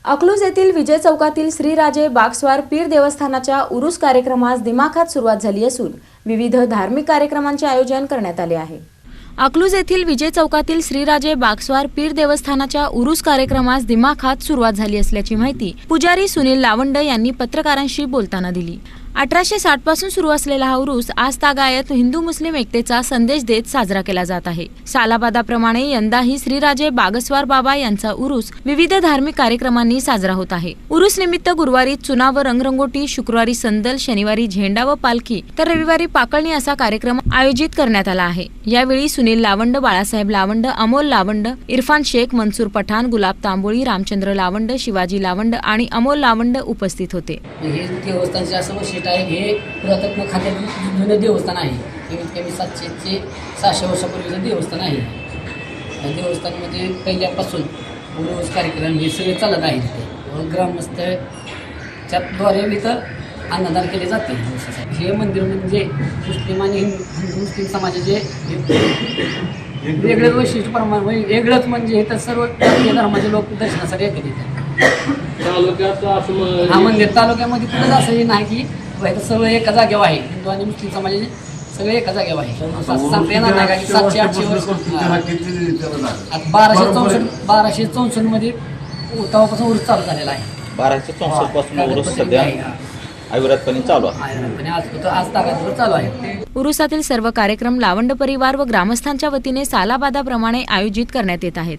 अकलूज येथील विजय चौकातील श्रीराजे बागस्वार पीर देवस्थानाच्या उरूस कार्यक्रमास दिमाखात सुरुवात झाली असून विविध धार्मिक कार्यक्रमांचे आयोजन करण्यात आले आहे। अकलूज येथील विजय चौकातील श्रीराजे बागस्वार पीर देवस्थानाच्या उरूस कार्यक्रमास दिमाखात सुरुवात झाली असल्याची माहिती पुजारी सुनील लावंड यांनी पत्रकारांशी बोलताना दिली। 1860 पासून सुरू असलेला हा उरूस आज तागायत हिंदू मुस्लिम एकतेचा संदेश देत साजरा केला जात आहे। सालाबादाप्रमाणे यंदाही श्रीराजे बागस्वार बाबा यांचा उरूस विविध धार्मिक कार्यक्रमांनी साजरा होत आहे। उरूस निमित्त गुरुवारी चुना व रंगरंगोटी, शुक्रवारी संदल, शनिवारी झेंडा व पालखी तर रविवारी पाकळणी असा कार्यक्रम आयोजित करण्यात आला आहे। यावेळी सुनील लावंड, बाळासाहेब लावंड, अमोल लावंड, इरफान शेख, मनसूर पठाण, गुलाब तांबोळी, रामचंद्र लावंड, शिवाजी लावंड आणि अमोल लावंड उपस्थित होते। हे पुरातत्व खात्यातील जुने देवस्थान आहे। कमीत कमी 700 ते 600 वर्षापूर्वीचं देवस्थान आहे। या देवस्थानामध्ये पहिल्यापासून उरूस कार्यक्रम हे सगळे चालत आहे। तिथे ग्रामस्थच्याद्वारे इथं अन्नदान केले जाते। हे मंदिर म्हणजे मुस्लिम आणि हिंदू मुस्लिम समाजाचे वेगळं वैशिष्ट्य प्रमाण वेगळंच म्हणजे इथं सर्व धर्माचे लोक दर्शनासाठी येतात। इथं हा मंदिर तालुक्यामध्ये कुठंच असं नाही की सगळं एका जागेवर आहे। हिंदू आणि मुस्लिम समाजाचे सगळे एका जागेवर आहे। सांगता येणार नाही का 700-800 वर्ष 1264 मध्ये तेव्हापासून उरूस चालू झालेला आहे। 1264 पासून उरूस सध्या अविरतपणे चालू आहे। आज तागायतवर चालू आहे। उरूसातील सर्व कार्यक्रम लावंड परिवार व ग्रामस्थांच्या वतीने सालाबादाप्रमाणे आयोजित करण्यात येत आहेत।